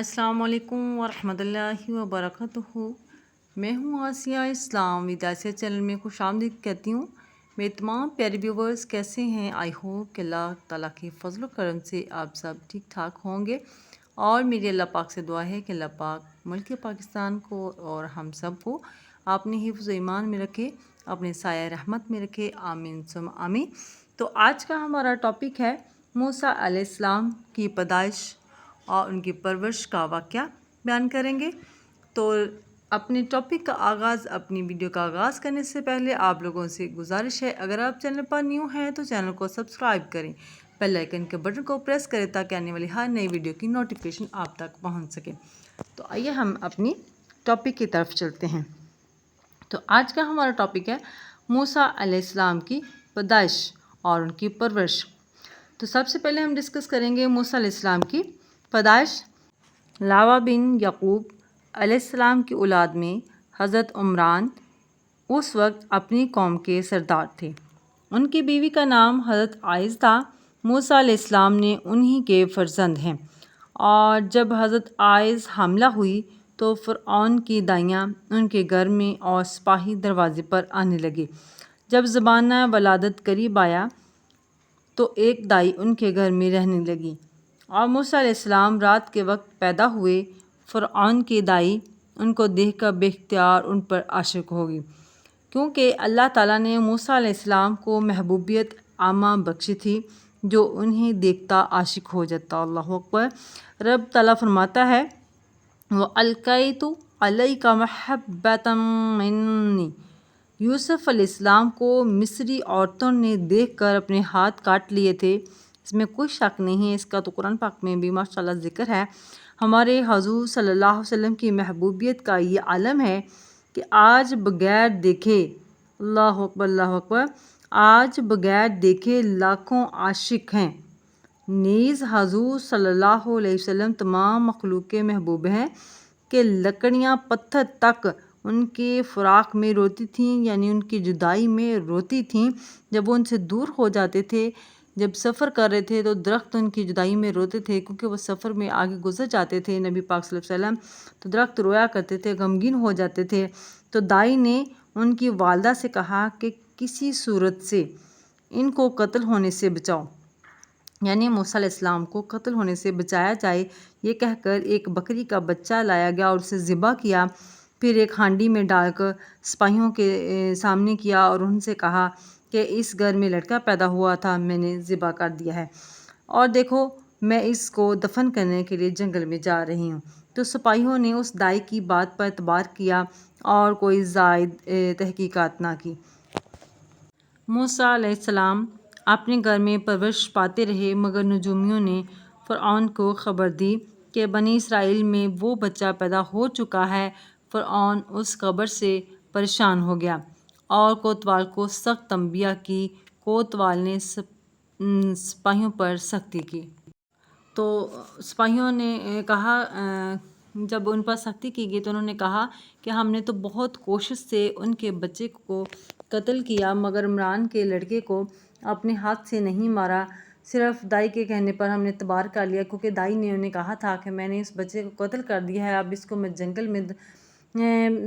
السلام علیکم ورحمۃ اللہ وبرکاتہ۔ میں ہوں آسیہ اسلام وداسیہ چینل میں خوش آمدید کہتی ہوں۔ میرے تمام پیارے ویورز کیسے ہیں؟ آئی ہوپ کہ اللہ تعالیٰ کے فضل و کرم سے آپ سب ٹھیک ٹھاک ہوں گے، اور میری اللہ پاک سے دعا ہے کہ اللہ پاک ملک پاکستان کو اور ہم سب کو اپنے حفظ و ایمان میں رکھے، اپنے سایہ رحمت میں رکھے، آمین ثم آمین۔ تو آج کا ہمارا ٹاپک ہے موسیٰ علیہ السلام کی پیدائش اور ان کی پرورش کا واقعہ بیان کریں گے۔ تو اپنے ٹاپک کا آغاز، اپنی ویڈیو کا آغاز کرنے سے پہلے آپ لوگوں سے گزارش ہے، اگر آپ چینل پر نیو ہیں تو چینل کو سبسکرائب کریں، بیل آئیکن کے بٹن کو پریس کریں تاکہ آنے والی ہر نئی ویڈیو کی نوٹیفیکیشن آپ تک پہنچ سکے۔ تو آئیے ہم اپنی ٹاپک کی طرف چلتے ہیں۔ تو آج کا ہمارا ٹاپک ہے موسیٰ علیہ السلام کی پیدائش اور ان کی پرورش۔ تو سب سے پہلے ہم ڈسکس کریں گے موسیٰ علیہ السلام کی پیدائش۔ لاوا بن یعقوب علیہ السلام کی اولاد میں حضرت عمران اس وقت اپنی قوم کے سردار تھے۔ ان کی بیوی کا نام حضرت عائز تھا۔ موسیٰ علیہ السلام نے انہی کے فرزند ہیں، اور جب حضرت عائز حاملہ ہوئی تو فرعون کی دائیاں ان کے گھر میں اور سپاہی دروازے پر آنے لگے۔ جب زمانہ ولادت قریب آیا تو ایک دائی ان کے گھر میں رہنے لگی، اور موسیٰ علیہ السلام رات کے وقت پیدا ہوئے۔ فرعون کی دائی ان کو دیکھ کر بے اختیار ان پر عاشق ہو گئی، کیونکہ اللہ تعالیٰ نے موسیٰ علیہ السلام کو محبوبیت عامہ بخشی تھی، جو انہیں دیکھتا عاشق ہو جاتا۔ اللہ اکبر۔ رب تعالیٰ فرماتا ہے وَأَلْقَيْتُ عَلَيْكَ مَحَبَّةً مِّنِّي۔ یوسف علیہ السلام کو مصری عورتوں نے دیکھ کر اپنے ہاتھ کاٹ لیے تھے، اس میں کوئی شک نہیں ہے، اس کا تو قرآن پاک میں بھی ماشاءاللہ ذکر ہے۔ ہمارے حضور صلی اللہ علیہ وسلم کی محبوبیت کا یہ عالم ہے کہ آج بغیر دیکھے، اللہ اکبر اللہ اکبر، آج بغیر دیکھے لاکھوں عاشق ہیں، نیز حضور صلی اللہ علیہ وسلم تمام مخلوق کے محبوب ہیں کہ لکڑیاں پتھر تک ان کے فراق میں روتی تھیں، یعنی ان کی جدائی میں روتی تھیں۔ جب وہ ان سے دور ہو جاتے تھے، جب سفر کر رہے تھے تو درخت ان کی جدائی میں روتے تھے، کیونکہ وہ سفر میں آگے گزر جاتے تھے نبی پاک صلی اللہ علیہ وسلم، تو درخت رویا کرتے تھے، غمگین ہو جاتے تھے۔ تو دائی نے ان کی والدہ سے کہا کہ کسی صورت سے ان کو قتل ہونے سے بچاؤ، یعنی موسیٰ علیہ السلام کو قتل ہونے سے بچایا جائے۔ یہ کہہ کر ایک بکری کا بچہ لایا گیا اور اسے ذبح کیا، پھر ایک ہانڈی میں ڈال کر سپاہیوں کے سامنے کیا اور ان سے کہا کہ اس گھر میں لڑکا پیدا ہوا تھا، میں نے ذبح کر دیا ہے، اور دیکھو میں اس کو دفن کرنے کے لیے جنگل میں جا رہی ہوں۔ تو سپاہیوں نے اس دائی کی بات پر اعتبار کیا اور کوئی زائد تحقیقات نہ کی۔ موسیٰ علیہ السلام اپنے گھر میں پرورش پاتے رہے، مگر نجومیوں نے فرعون کو خبر دی کہ بنی اسرائیل میں وہ بچہ پیدا ہو چکا ہے۔ فرعون اس خبر سے پریشان ہو گیا اور کوتوال کو سخت تنبیہ کی۔ کوتوال نے سپاہیوں پر سختی کی، تو سپاہیوں نے کہا، جب ان پر سختی کی گئی تو انہوں نے کہا کہ ہم نے تو بہت کوشش سے ان کے بچے کو قتل کیا، مگر عمران کے لڑکے کو اپنے ہاتھ سے نہیں مارا، صرف دائی کے کہنے پر ہم نے اعتبار کر لیا، کیونکہ دائی نے انہیں کہا تھا کہ میں نے اس بچے کو قتل کر دیا ہے، اب اس کو میں جنگل میں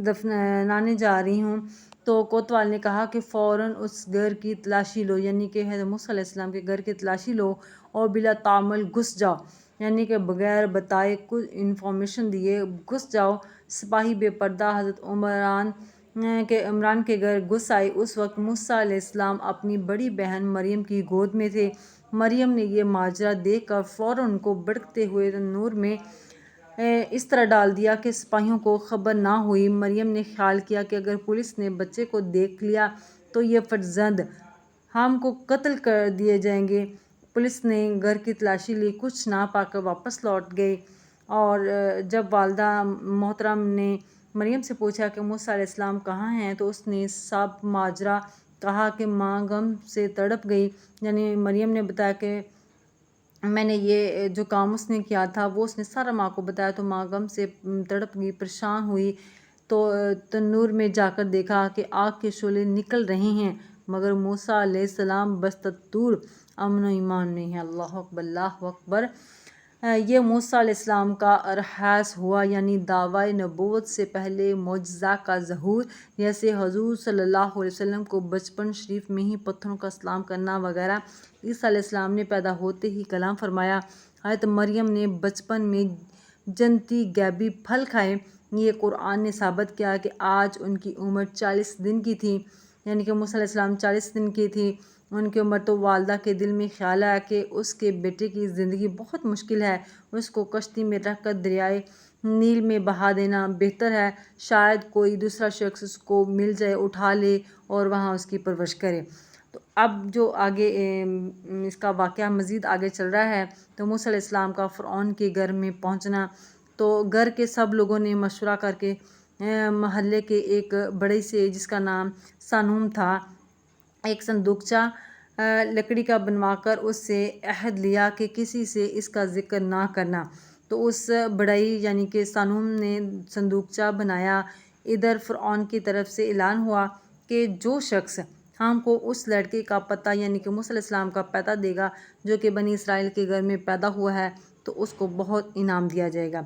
دفنانے جا رہی ہوں۔ تو کوتوال نے کہا کہ فوراً اس گھر کی تلاشی لو، یعنی کہ حضرت موسیٰ علیہ السلام کے گھر کی تلاشی لو اور بلا تعمل گھس جاؤ، یعنی کہ بغیر بتائے کچھ انفارمیشن دیے گھس جاؤ۔ سپاہی بے پردہ حضرت عمران کے گھر گھس آئے۔ اس وقت موسیٰ علیہ السلام اپنی بڑی بہن مریم کی گود میں تھے۔ مریم نے یہ ماجرا دیکھ کر فوراً ان کو بھڑکتے ہوئے تنور میں اس طرح ڈال دیا کہ سپاہیوں کو خبر نہ ہوئی۔ مریم نے خیال کیا کہ اگر پولیس نے بچے کو دیکھ لیا تو یہ فرزند ہم کو قتل کر دیے جائیں گے۔ پولیس نے گھر کی تلاشی لی، کچھ نہ پا کر واپس لوٹ گئی، اور جب والدہ محترم نے مریم سے پوچھا کہ موسیٰ علیہ السلام کہاں ہیں تو اس نے سب ماجرا کہا کہ ماں غم سے تڑپ گئی، یعنی مریم نے بتایا کہ میں نے یہ جو کام اس نے کیا تھا وہ اس نے سارا ماں کو بتایا، تو ماں غم سے تڑپ گئی، پریشان ہوئی، تو تنور میں جا کر دیکھا کہ آگ کے شعلے نکل رہے ہیں، مگر موسیٰ علیہ السلام بستطور امن و ایمان میں ہیں۔ اللہ اکبر اللہ اکبر۔ یہ موسیٰ علیہ السلام کا ارحاس ہوا، یعنی دعویٰ نبوت سے پہلے معجزہ کا ظہور، جیسے حضور صلی اللہ علیہ وسلم کو بچپن شریف میں ہی پتھروں کا سلام کرنا وغیرہ۔ عیسیٰ علیہ السلام نے پیدا ہوتے ہی کلام فرمایا۔ حضرت مریم نے بچپن میں جنتی غیبی پھل کھائے۔ یہ قرآن نے ثابت کیا کہ آج ان کی عمر 40 دن کی تھی، یعنی کہ موسیٰ علیہ السلام 40 دن کی تھی ان کی عمر، تو والدہ کے دل میں خیال آیا کہ اس کے بیٹے کی زندگی بہت مشکل ہے، اس کو کشتی میں رکھ کر دریائے نیل میں بہا دینا بہتر ہے، شاید کوئی دوسرا شخص اس کو مل جائے، اٹھا لے اور وہاں اس کی پرورش کرے۔ تو اب جو آگے اس کا واقعہ مزید آگے چل رہا ہے، تو موسیٰ علیہ السلام کا فرعون کے گھر میں پہنچنا، تو گھر کے سب لوگوں نے مشورہ کر کے محلے کے ایک بڑے سے، جس کا نام سانوم تھا، ایک صندوقچہ لکڑی کا بنوا کر اس سے عہد لیا کہ کسی سے اس کا ذکر نہ کرنا۔ تو اس بڑائی یعنی کہ سانوم نے صندوقچہ بنایا۔ ادھر فرعون کی طرف سے اعلان ہوا کہ جو شخص ہم کو اس لڑکے کا پتہ یعنی کہ موسیٰ علیہ السلام کا پتہ دے گا جو کہ بنی اسرائیل کے گھر میں پیدا ہوا ہے، تو اس کو بہت انعام دیا جائے گا۔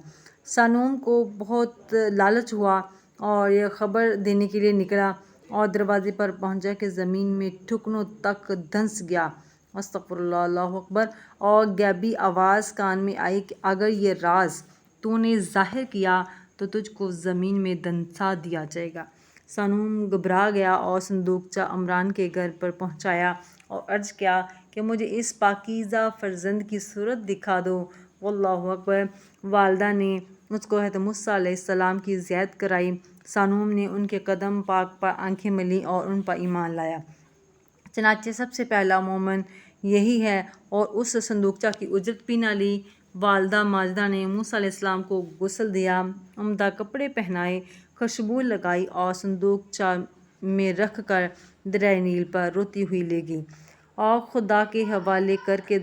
سانوم کو بہت لالچ ہوا اور یہ خبر دینے کے لیے نکلا، اور دروازے پر پہنچا کہ زمین میں ٹھکنوں تک دھنس گیا، استغفر اللہ، اللہ اکبر، اور غیبی آواز کان میں آئی کہ اگر یہ راز تو نے ظاہر کیا تو تجھ کو زمین میں دھنسا دیا جائے گا۔ سانوم گھبرا گیا اور صندوقچہ عمران کے گھر پر پہنچایا اور عرض کیا کہ مجھے اس پاکیزہ فرزند کی صورت دکھا دو۔ واللہ اکبر۔ والدہ نے اس کو حضرت موسیٰ علیہ السلام کی زیارت کرائی۔ سانوم نے ان کے قدم پاک پر آنکھیں ملیں اور ان پر ایمان لایا۔ چنانچہ سب سے پہلا مومن یہی ہے، اور اس صندوقچہ کی اجرت بھی نہ لی۔ والدہ ماجدہ نے موسیٰ علیہ السلام کو غسل دیا، عمدہ کپڑے پہنائے، خوشبو لگائی اور صندوقچہ میں رکھ کر دریائے نیل پر روتی ہوئی لے گئی اور خدا کے حوالے کر کے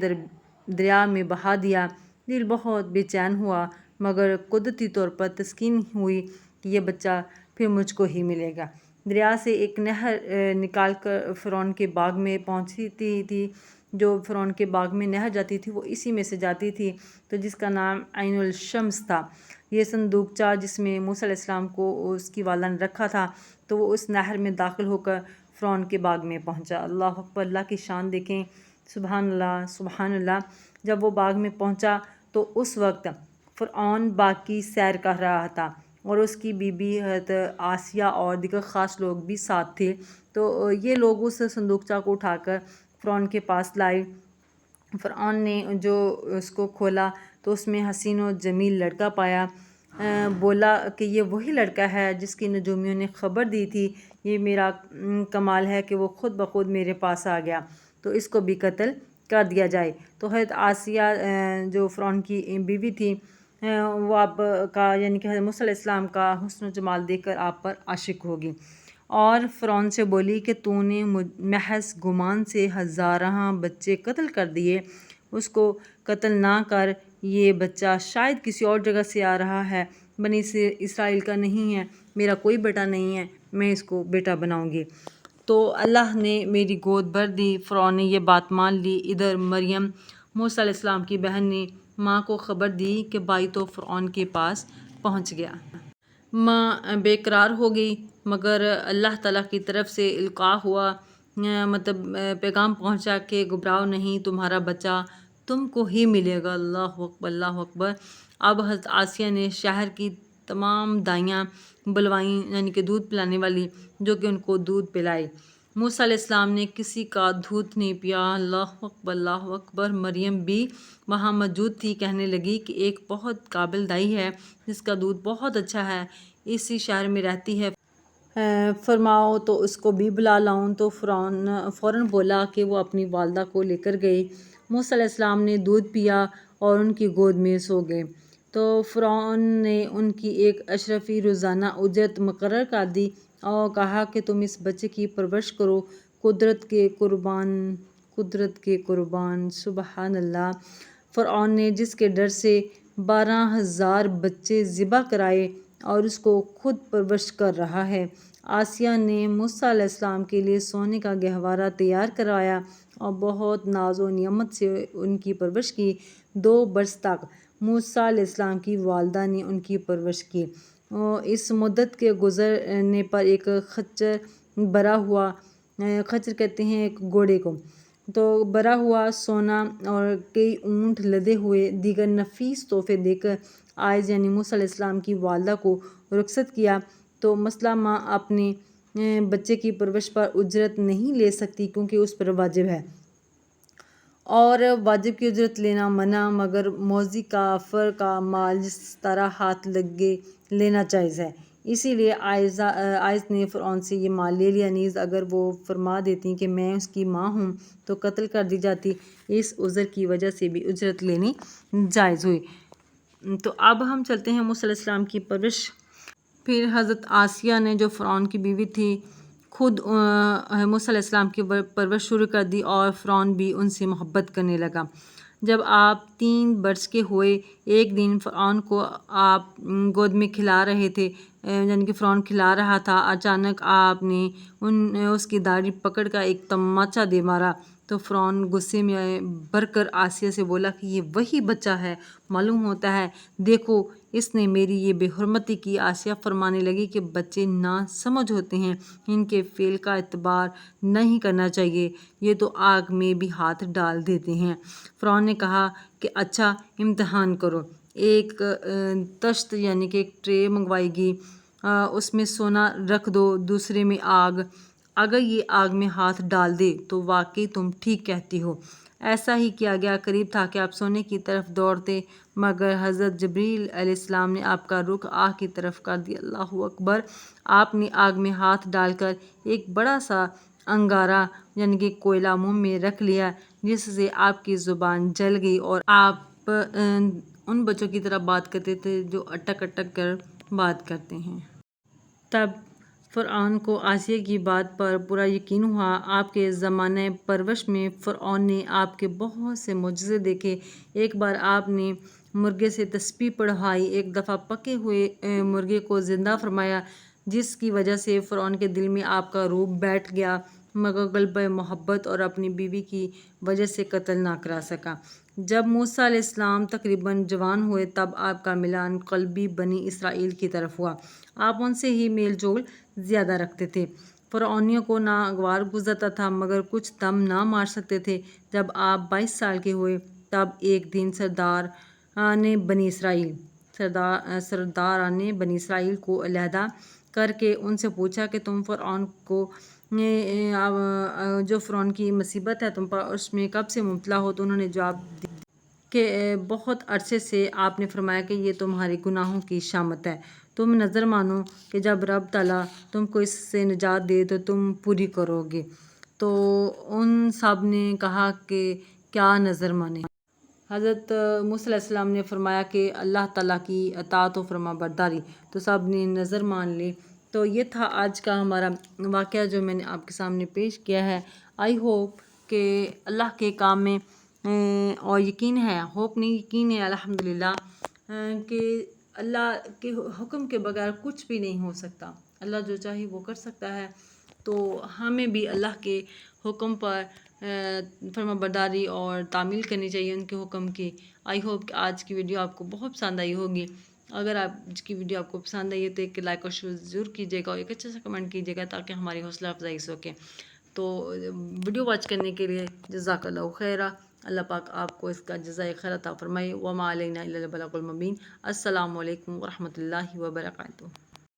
دریا میں بہا دیا۔ دل بہت بے چین ہوا، مگر قدرتی طور پر تسکین ہوئی کہ یہ بچہ پھر مجھ کو ہی ملے گا۔ دریا سے ایک نہر نکال کر فرعون کے باغ میں پہنچتی تھی۔ جو فرعون کے باغ میں نہر جاتی تھی وہ اسی میں سے جاتی تھی، تو جس کا نام عین الشمس تھا۔ یہ صندوقچہ جس میں موسیٰ علیہ السلام کو اس کی والدہ نے رکھا تھا، تو وہ اس نہر میں داخل ہو کر فرعون کے باغ میں پہنچا۔ اللہ اکبر، اللہ کی شان دیکھیں، سبحان اللہ، سبحان اللہ۔ جب وہ باغ میں پہنچا تو اس وقت فرعون باغ کی سیر کر رہا تھا، اور اس کی بیوی حضرت آسیہ اور دیگر خاص لوگ بھی ساتھ تھے۔ تو یہ لوگ اس صندوقچہ کو اٹھا کر فرعون کے پاس لائے۔ فرعون نے جو اس کو کھولا تو اس میں حسین و جمیل لڑکا پایا۔ بولا کہ یہ وہی لڑکا ہے جس کی نجومیوں نے خبر دی تھی۔ یہ میرا کمال ہے کہ وہ خود بخود میرے پاس آ گیا، تو اس کو بھی قتل کر دیا جائے۔ تو حضرت آسیہ جو فرعون کی بیوی تھی، وہ آپ کا یعنی کہ حضرت موسیٰ علیہ السلام کا حسن و جمال دیکھ کر آپ پر عاشق ہوگی، اور فرعون سے بولی کہ تو نے محض گمان سے ہزاراں بچے قتل کر دیے، اس کو قتل نہ کر، یہ بچہ شاید کسی اور جگہ سے آ رہا ہے، بنی اسرائیل کا نہیں ہے، میرا کوئی بیٹا نہیں ہے، میں اس کو بیٹا بناؤں گی۔ تو اللہ نے میری گود بھر دی۔ فرعون نے یہ بات مان لی۔ ادھر مریم موسیٰ علیہ السلام کی بہن نے ماں کو خبر دی کہ بھائی تو فرعون کے پاس پہنچ گیا۔ ماں بے قرار ہو گئی، مگر اللہ تعالیٰ کی طرف سے القاء ہوا، مطلب پیغام پہنچا کہ گھبراؤ نہیں، تمہارا بچہ تم کو ہی ملے گا۔ اللہ اکبر، اللہ اکبر۔ اب حضرت آسیہ نے شہر کی تمام دائیاں بلوائیں، یعنی کہ دودھ پلانے والی، جو کہ ان کو دودھ پلائے۔ موسیٰ علیہ السلام نے کسی کا دودھ نہیں پیا۔ اللہ اکبر، اللہ اکبر۔ مریم بھی وہاں موجود تھی، کہنے لگی کہ ایک بہت قابل دائی ہے جس کا دودھ بہت اچھا ہے، اسی شہر میں رہتی ہے، فرماؤ تو اس کو بھی بلا لاؤں۔ تو فرعون فوراً بولا کہ وہ اپنی والدہ کو لے کر گئی۔ موسیٰ علیہ السلام نے دودھ پیا اور ان کی گود میں سو گئے۔ تو فرعون نے ان کی ایک اشرفی روزانہ اجرت مقرر کر دی اور کہا کہ تم اس بچے کی پرورش کرو، قدرت کے قربان، قدرت کے قربان، سبحان اللہ۔ فرعون نے جس کے ڈر سے 12,000 بچے ذبح کرائے اور اس کو خود پرورش کر رہا ہے۔ آسیہ نے موسیٰ علیہ السلام کے لیے سونے کا گہوارہ تیار کروایا اور بہت ناز و نعمت سے ان کی پرورش کی۔ 2 برس تک موسیٰ علیہ السلام کی والدہ نے ان کی پرورش کی۔ اس مدت کے گزرنے پر ایک خچر بھرا ہوا، خچر کہتے ہیں ایک گھوڑے کو، تو بھرا ہوا سونا اور کئی اونٹ لدے ہوئے دیگر نفیس تحفے دے کر آئز یعنی موسیٰ علیہ السلام کی والدہ کو رخصت کیا۔ تو مسئلہ ماں اپنے بچے کی پرورش پر اجرت نہیں لے سکتی کیونکہ اس پر واجب ہے، اور واجب کی اجرت لینا منع، مگر موذی کافر کا مال جس طرح ہاتھ لگے لینا جائز ہے۔ اسی لیے آئز نے فرعون سے یہ مال لے لیا، نیز اگر وہ فرما دیتی کہ میں اس کی ماں ہوں تو قتل کر دی جاتی، اس عذر کی وجہ سے بھی اجرت لینی جائز ہوئی۔ تو اب ہم چلتے ہیں موسیٰ علیہ السلام کی پرورش۔ پھر حضرت آسیہ نے جو فرعون کی بیوی تھی خود موسیٰ علیہ السلام کی پرورش شروع کر دی، اور فرعون بھی ان سے محبت کرنے لگا۔ جب آپ 3 برس کے ہوئے، ایک دن فرعون کو آپ گود میں کھلا رہے تھے، یعنی کہ فرعون کھلا رہا تھا، اچانک آپ نے اس کی داڑھی پکڑ کر ایک تماچا دے مارا۔ تو فرعون غصے میں بھر کر آسیہ سے بولا کہ یہ وہی بچہ ہے، معلوم ہوتا ہے، دیکھو اس نے میری یہ بے حرمتی کی۔ آسیہ فرمانے لگی کہ بچے نا سمجھ ہوتے ہیں، ان کے فعل کا اعتبار نہیں کرنا چاہیے، یہ تو آگ میں بھی ہاتھ ڈال دیتے ہیں۔ فرعون نے کہا کہ اچھا امتحان کرو، ایک تشت یعنی کہ ایک ٹرے منگوائی گی، اس میں سونا رکھ دو، دوسرے میں آگ، اگر یہ آگ میں ہاتھ ڈال دے تو واقعی تم ٹھیک کہتی ہو۔ ایسا ہی کیا گیا، قریب تھا کہ آپ سونے کی طرف دوڑتے، مگر حضرت جبریل علیہ السلام نے آپ کا رخ آگ کی طرف کر دیا۔ اللہ اکبر! آپ نے آگ میں ہاتھ ڈال کر ایک بڑا سا انگارہ یعنی کہ کوئلہ منہ میں رکھ لیا، جس سے آپ کی زبان جل گئی، اور آپ ان بچوں کی طرح بات کرتے تھے جو اٹک اٹک کر بات کرتے ہیں۔ تب فرعون کو آسیہ کی بات پر پورا یقین ہوا۔ آپ کے زمانہ پرورش میں فرعون نے آپ کے بہت سے معجزے دیکھے۔ ایک بار آپ نے مرغے سے تسبیح پڑھوائی، ایک دفعہ پکے ہوئے مرغے کو زندہ فرمایا، جس کی وجہ سے فرعون کے دل میں آپ کا روب بیٹھ گیا، مگر غلبہ محبت اور اپنی بیوی کی وجہ سے قتل نہ کرا سکا۔ جب موسیٰ علیہ السلام تقریباً جوان ہوئے، تب آپ کا میلان قلبی بنی اسرائیل کی طرف ہوا۔ آپ ان سے ہی میل جول زیادہ رکھتے تھے۔ فرعونیوں کو ناگوار گزرتا تھا، مگر کچھ دم نہ مار سکتے تھے۔ جب آپ 22 سال کے ہوئے، تب ایک دن سرداران بنی اسرائیل کو علیحدہ کر کے ان سے پوچھا کہ تم فرعون کو جو فرعون کی مصیبت ہے تم پر، اس میں کب سے مبتلا ہو؟ تو انہوں نے جواب دیا کہ بہت عرصے سے۔ آپ نے فرمایا کہ یہ تمہارے گناہوں کی شامت ہے، تم نظر مانو کہ جب رب تعالیٰ تم کو اس سے نجات دے تو تم پوری کرو گے۔ تو ان سب نے کہا کہ کیا نظر مانیں؟ حضرت موسیٰ علیہ السلام نے فرمایا کہ اللہ تعالیٰ کی اطاعت و فرما برداری۔ تو سب نے نظر مان لی۔ تو یہ تھا آج کا ہمارا واقعہ جو میں نے آپ کے سامنے پیش کیا ہے۔ آئی ہوپ کہ اللہ کے کام میں اور یقین ہے، ہوپ نہیں یقین ہے الحمدللہ، کہ اللہ کے حکم کے بغیر کچھ بھی نہیں ہو سکتا۔ اللہ جو چاہے وہ کر سکتا ہے، تو ہمیں بھی اللہ کے حکم پر فرما برداری اور تعمیل کرنی چاہیے ان کے حکم کی۔ آئی ہوپ کہ آج کی ویڈیو آپ کو بہت پسند آئی ہوگی۔ اگر آج کی ویڈیو آپ کو پسند آئی ہے تو ایک لائک اور شیئر ضرور کیجیے گا، اور ایک اچھا سا کمنٹ کیجیے گا تاکہ ہماری حوصلہ افزائی سکے۔ تو ویڈیو واچ کرنے کے لیے جزاک اللہ خیرہ۔ اللہ پاک آپ کو اس کا جزائے خیر عطا فرمائے۔ وما علینا الا البلاغ المبین۔ السلام علیکم ورحمۃ اللہ وبرکاتہ۔